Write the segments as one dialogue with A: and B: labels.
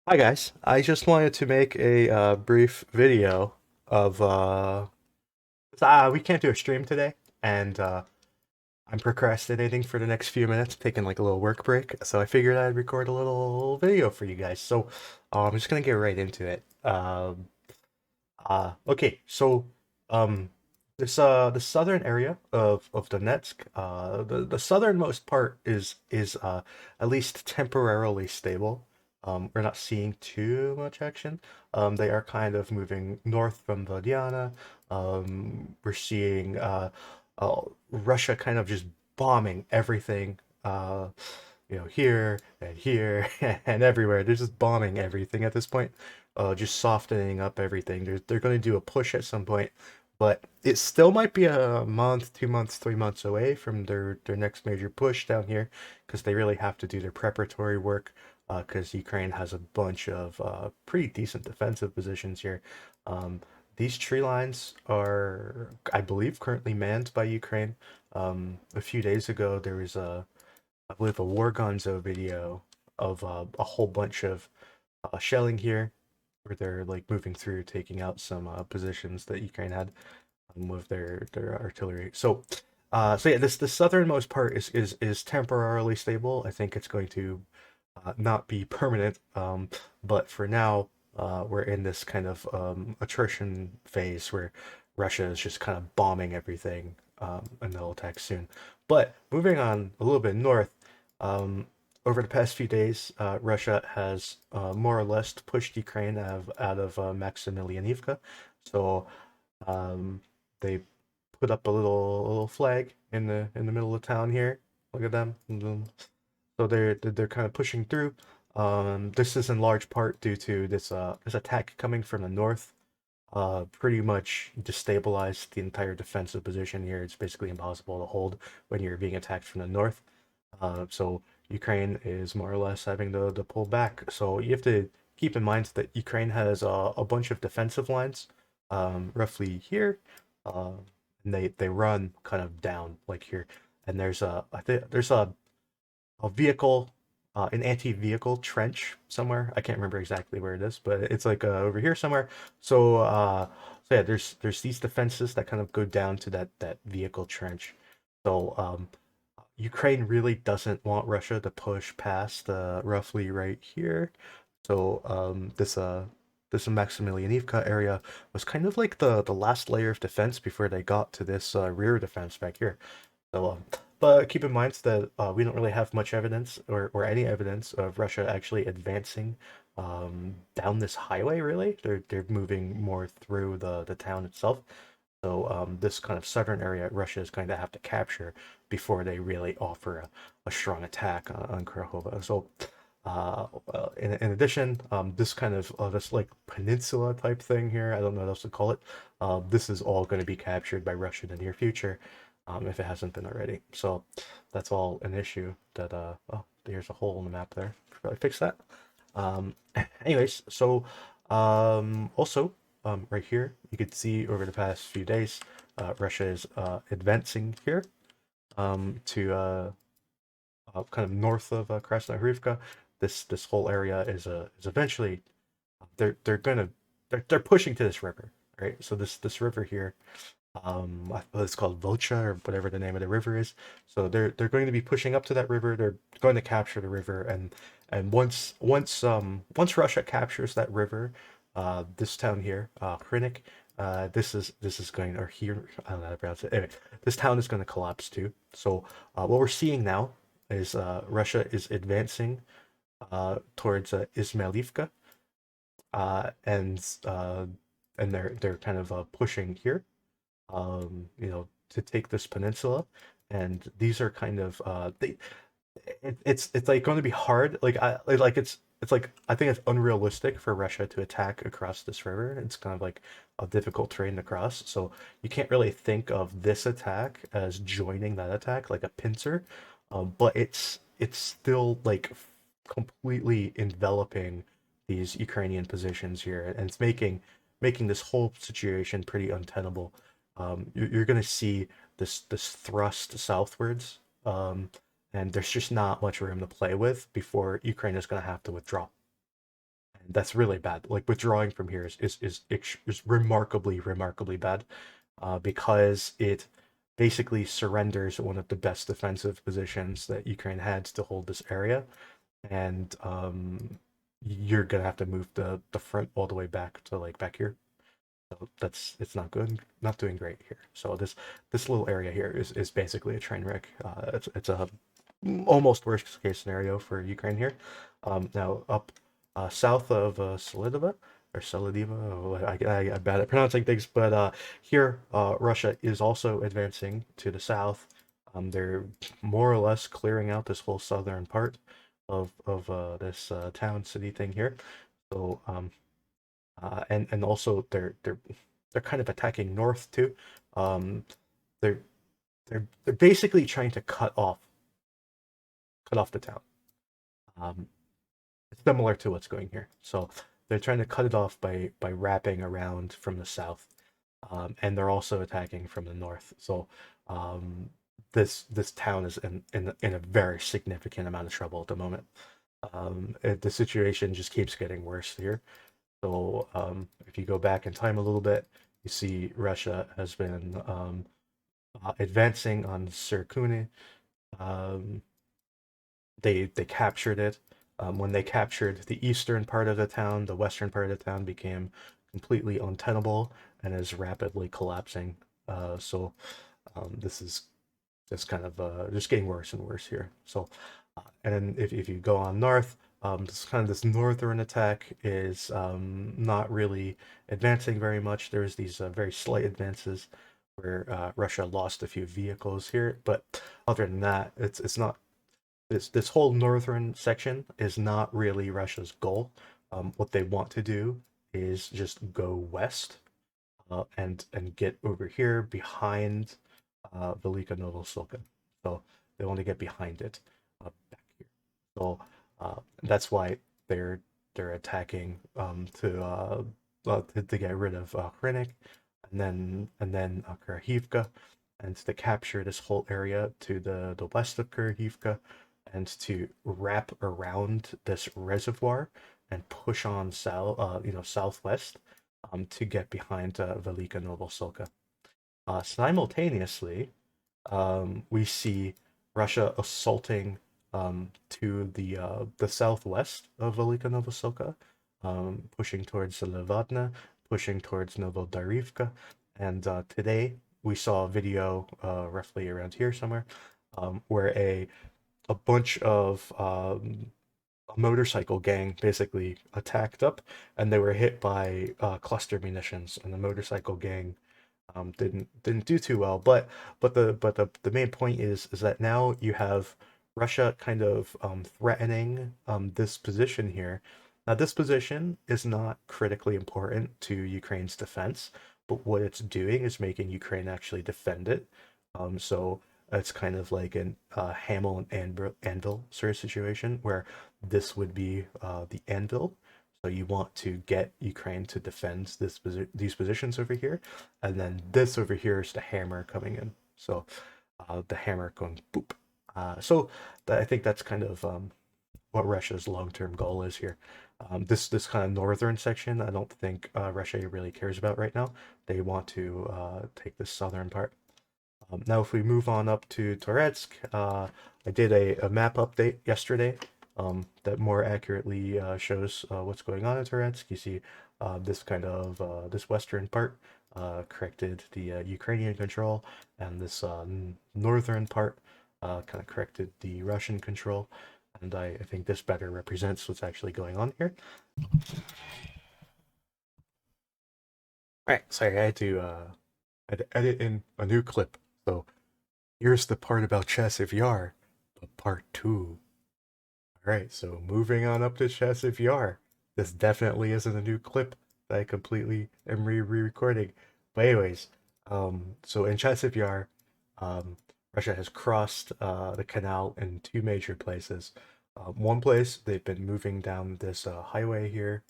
A: Hi guys, I just wanted to make a brief video of we can't do a stream today, and I'm procrastinating for the next few minutes, taking like a little work break. So I figured I'd record a little video for you guys. So I'm just gonna get right into it. Okay, so um, the southern area of Donetsk, the southernmost part is at least temporarily stable. We're not seeing too much action. They are kind of moving north from Vodiana. We're seeing Russia kind of just bombing everything. Here and here and everywhere. They're just bombing everything at this point, just softening up everything. They're going to do a push at some point, but it still might be a month, 2 months, 3 months away from their next major push down here, because they really have to do their preparatory work. Because Ukraine has a bunch of pretty decent defensive positions here. Um, these tree lines are, I believe, currently manned by Ukraine. A few days ago, there was I believe, a War Gonzo video of a whole bunch of shelling here, where they're like moving through, taking out some positions that Ukraine had with their artillery. So yeah, this the southernmost part is temporarily stable. I think it's going to not be permanent, but for now, we're in this kind of attrition phase where Russia is just kind of bombing everything, and they'll attack soon. But moving on a little bit north, um, over the past few days, Russia has more or less pushed Ukraine out of Maximilianivka. So um, they put up a little flag in the middle of town here. Look at them. So they're kind of pushing through. This is in large part due to this attack coming from the north. Pretty much destabilized the entire defensive position here. It's basically impossible to hold when you're being attacked from the north. So Ukraine is more or less having to pull back. So you have to keep in mind that Ukraine has a bunch of defensive lines, roughly here, uh, and they run kind of down like here. And there's I think there's a vehicle, an anti-vehicle trench somewhere. I can't remember exactly where it is, but it's like over here somewhere. So yeah, there's these defenses that kind of go down to that vehicle trench. So Ukraine really doesn't want Russia to push past roughly right here. So this Maximilianivka area was kind of like the last layer of defense before they got to this rear defense back here. But keep in mind that we don't really have much evidence or any evidence of Russia actually advancing down this highway, really. They're moving more through the town itself. So this kind of southern area Russia is going to have to capture before they really offer a strong attack on Krakow. In addition, this kind of this like peninsula type thing here, I don't know what else to call it. This is all going to be captured by Russia in the near future, if it hasn't been already. So that's all an issue that oh, there's a hole in the map there. Should probably fix that. Um, anyways, also right here, you could see over the past few days, Russia is advancing here to kind of north of Krasnohorivka. This whole area is eventually they're gonna they're pushing to this river, right? So this river here, it's called Volcha or whatever the name of the river is. So they're going to be pushing up to that river. They're going to capture the river, and once Russia captures that river, this town here, Hrinik, this is going, or here, I don't know how to pronounce it. Anyway, this town is going to collapse too. So what we're seeing now is Russia is advancing towards Izmailivka, and they're kind of pushing here, to take this peninsula. And these are kind of it's like going to be hard. It's like I think it's unrealistic for Russia to attack across this river. It's kind of like a difficult terrain to cross. So you can't really think of this attack as joining that attack like a pincer, but it's still like completely enveloping these Ukrainian positions here, and it's making this whole situation pretty untenable. You're going to see this thrust southwards, and there's just not much room to play with before Ukraine is going to have to withdraw. That's really bad. Like withdrawing from here is remarkably bad, because it basically surrenders one of the best defensive positions that Ukraine had to hold this area, and you're gonna have to move the front all the way back to like back here. So that's it's not good, not doing great here. So this little area here is basically a train wreck. It's a almost worst case scenario for Ukraine here. Now up south of Saliva or Saliva, oh, I'm bad at pronouncing things, but here Russia is also advancing to the south. They're more or less clearing out this whole southern part of this town city thing here. So and also they're kind of attacking north too. Um, they're they're basically trying to cut off the town. Um, Similar to what's going here. So they're trying to cut it off by wrapping around from the south, and they're also attacking from the north. So um, this town is in a very significant amount of trouble at the moment. The situation just keeps getting worse here. So if you go back in time a little bit, you see Russia has been advancing on Sirkuni. Um, they captured it. When they captured the eastern part of the town, the western part of the town became completely untenable and is rapidly collapsing. So this is just kind of just getting worse and worse here. So, and then if you go on north, this northern attack is not really advancing very much. There's these very slight advances where Russia lost a few vehicles here, but other than that, it's not this whole northern section is not really Russia's goal. What they want to do is just go west and get over here behind Velika Novosilka. So they want to get behind it back here. So that's why they're they're attacking to get rid of Hrinik and then Kurhivka, and to capture this whole area to the west of Kurhivka, and to wrap around this reservoir and push on southwest to get behind Velika Novosilka. Simultaneously, we see Russia assaulting to the southwest of Velika Novosilka, pushing towards Levadna, pushing towards Novodarivka, and today we saw a video roughly around here somewhere where a bunch of a motorcycle gang basically attacked up, and they were hit by cluster munitions, and the motorcycle gang didn't do too well. But the main point is that now you have Russia kind of threatening this position here. Now this position is not critically important to Ukraine's defense, but what it's doing is making Ukraine actually defend it. So it's kind of like an Hamel and anvil sort of situation where this would be the anvil. So you want to get Ukraine to defend these positions over here, and then this over here is the hammer coming in. So the hammer going boop. I think that's kind of what Russia's long-term goal is here. This kind of northern section, I don't think Russia really cares about right now. They want to take the southern part. Now, if we move on up to Toretsk, I did a map update yesterday that more accurately shows what's going on in Toretsk. You see this kind of this western part corrected the Ukrainian control, and this northern part kind of corrected the Russian control. And I think this better represents what's actually going on here. All right, sorry, I had to edit in a new clip. So here's the part about Chasiv Yar, but part two. All right, so moving on up to Chasiv Yar. This definitely isn't a new clip that I completely am re-recording. But anyways, so in Chasiv Yar, Russia has crossed the canal in two major places. One place they've been moving down this highway here,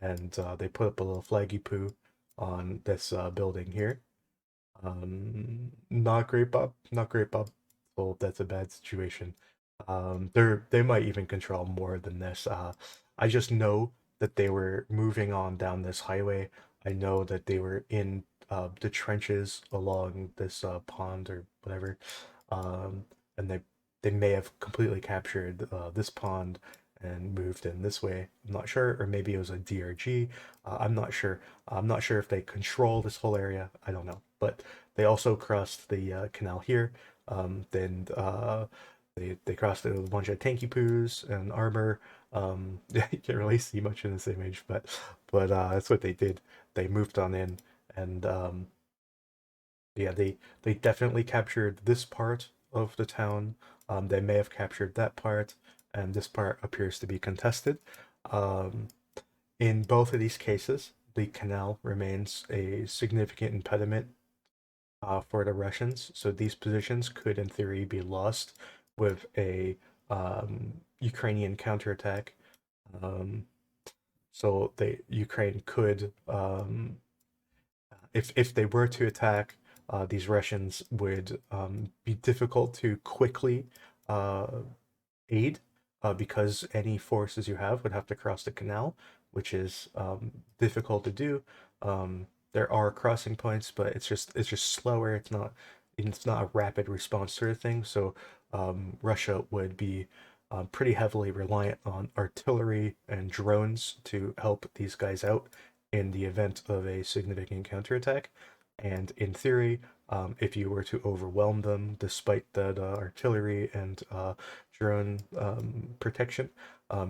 A: and they put up a little flaggy poo on this building here. Not great, Bob. Not great, Bob. So that's a bad situation. They might even control more than this. I just know that they were moving on down this highway. I know that they were in the trenches along this pond or whatever, um, and they may have completely captured this pond and moved in this way. I'm not sure, or maybe it was a DRG. I'm not sure. I'm not sure if they control this whole area. I don't know, but they also crossed the canal here. Then they crossed it with a bunch of tanky poos and armor. Yeah, you can't really see much in this image, but that's what they did. They moved on in, and yeah, they definitely captured this part of the town. They may have captured that part, and this part appears to be contested. Um, in both of these cases, the canal remains a significant impediment for the Russians. So these positions could, in theory, be lost with a Ukrainian counterattack. Um, so Ukraine could, if they were to attack, these Russians would be difficult to quickly uh, aid, because any forces you have would have to cross the canal, which is difficult to do. There are crossing points, but it's just slower. It's not a rapid response sort of thing. So Russia would be pretty heavily reliant on artillery and drones to help these guys out in the event of a significant counterattack. And in theory, if you were to overwhelm them, despite that artillery and drone protection,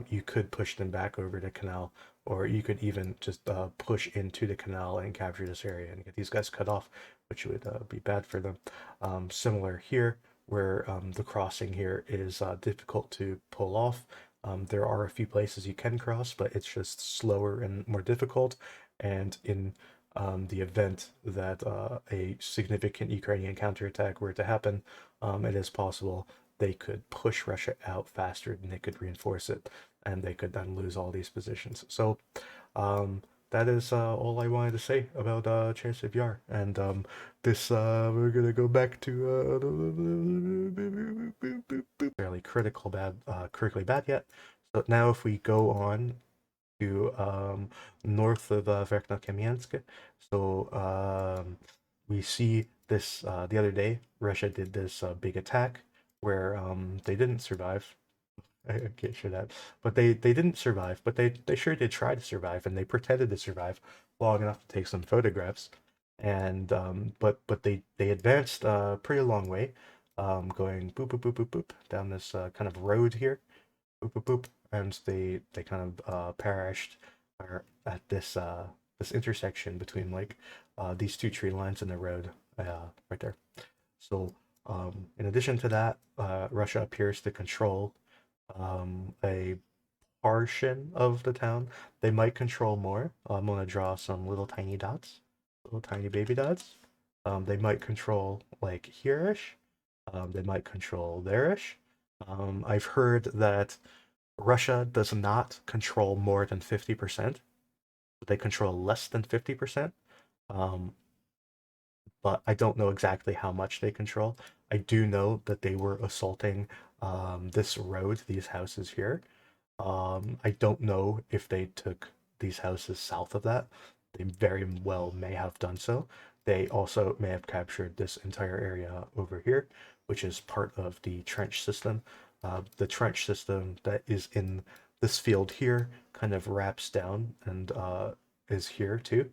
A: you could push them back over the canal, or you could even just push into the canal and capture this area and get these guys cut off, which would be bad for them. Similar here, where the crossing here is difficult to pull off. There are a few places you can cross, but it's just slower and more difficult. And in the event that a significant Ukrainian counterattack were to happen, it is possible they could push Russia out faster than they could reinforce it, and they could then lose all these positions. So that is all I wanted to say about Chasiv Yar. And this we're gonna go back to fairly critically bad yet. So now if we go on to north of Verkhnokamiensk. So we see this the other day. Russia did this big attack where they didn't survive. I can't share that, but they didn't survive. But they sure did try to survive, and they pretended to survive long enough to take some photographs. And but they advanced a pretty long way, going boop boop boop boop boop down this kind of road here, boop boop boop, and they kind of perished at this intersection between like these two tree lines in the road right there. So in addition to that, Russia appears to control a portion of the town. They might control more. I'm gonna draw some little tiny dots, little tiny baby dots. They might control like here-ish. They might control there-ish. I've heard that Russia does not control more than 50%. They control less than 50%. Um, but I don't know exactly how much they control. I do know that they were assaulting this road, these houses here. I don't know if they took these houses south of that. They very well may have done so. They also may have captured this entire area over here, which is part of the trench system. The trench system that is in this field here kind of wraps down and is here too.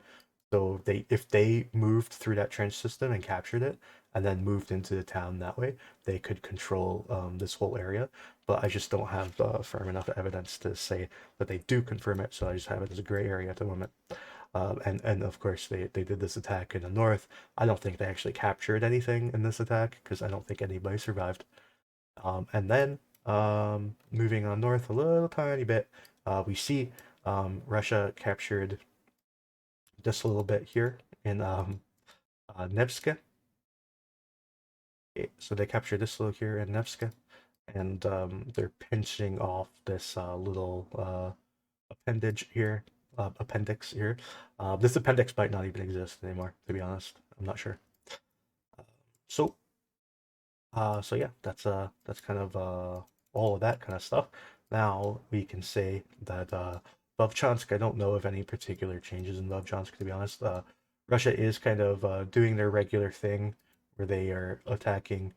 A: So if they moved through that trench system and captured it, and then moved into the town that way, they could control this whole area. But I just don't have firm enough evidence to say that they do confirm it. So I just have it as a gray area at the moment. And of course they did this attack in the north. I don't think they actually captured anything in this attack because I don't think anybody survived. And then moving on north a little tiny bit, we see Russia captured just a little bit here in Nevska. Okay, so they captured this little here in Nevska, and they're pinching off this little appendage here, appendix here. This appendix might not even exist anymore, to be honest. I'm not sure. Uh, so, so yeah, that's kind of all of that kind of stuff. Now we can say that Vovchansk, I don't know of any particular changes in Vovchansk, to be honest. Russia is kind of doing their regular thing where they are attacking,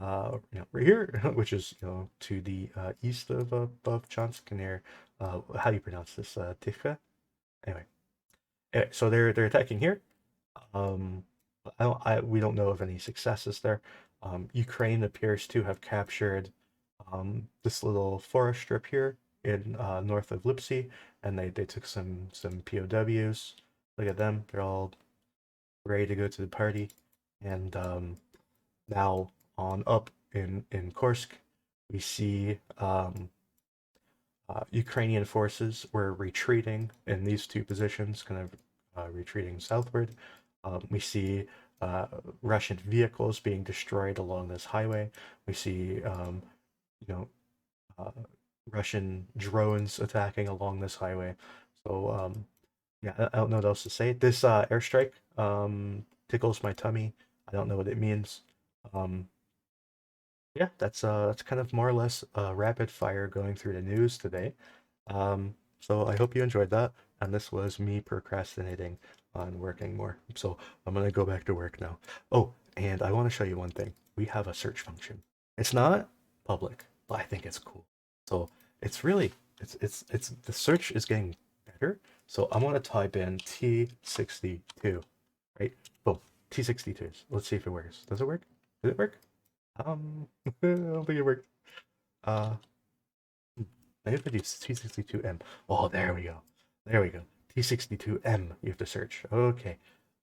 A: right here, which is, to the east of Vovchansk near, how do you pronounce this? Tivka? Anyway, so they're attacking here. Um, we don't know of any successes there. Ukraine appears to have captured this little forest strip here in north of Lipsy, and they took some POWs. Look at them; they're all ready to go to the party. And now on up in Kursk, we see Ukrainian forces were retreating in these two positions, kind of retreating southward. We see Russian vehicles being destroyed along this highway. We see, you know, uh, Russian drones attacking along this highway. So, yeah, I don't know what else to say. This airstrike tickles my tummy. I don't know what it means. Um, yeah, that's kind of more or less rapid fire going through the news today. So I hope you enjoyed that, and this was me procrastinating on working more. So I'm gonna go back to work now. Oh, and I want to show you one thing. We have a search function. It's not public, but I think it's cool. So it's really it's the search is getting better. So I want to type in T62, right? Boom, T62s. Let's see if it works. Does it work? Did it work? I don't think it worked. Uh, maybe if I do T62M. Oh, there we go. There we go. T62M, you have to search. Okay.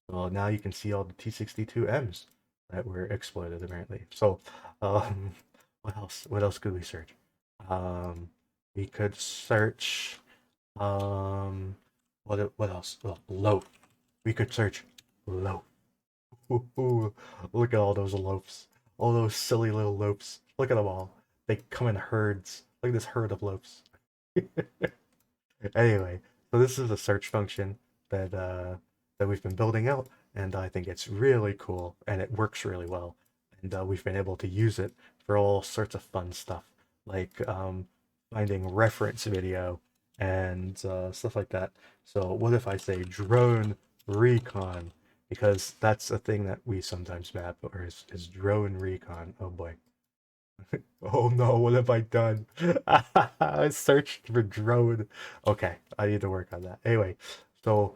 A: Well, now you can see all the T62Ms that were exploited, apparently. So, um, what else? What else could we search? Um, we could search, um, what else? Oh, loaf. We could search loaf. Ooh, look at all those loafs. All those silly little loafs. Look at them all. They come in herds. Look at this herd of loafs. Anyway, so this is a search function that we've been building out, and I think it's really cool and it works really well. And we've been able to use it for all sorts of fun stuff, like finding reference video and stuff like that. So what if I say drone recon? Because that's a thing that we sometimes map, or is drone recon. Oh boy. Oh no, what have I done? I searched for drone. Okay, I need to work on that. Anyway, so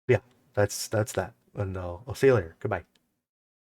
A: yeah, that's that. And I'll see you later. Goodbye.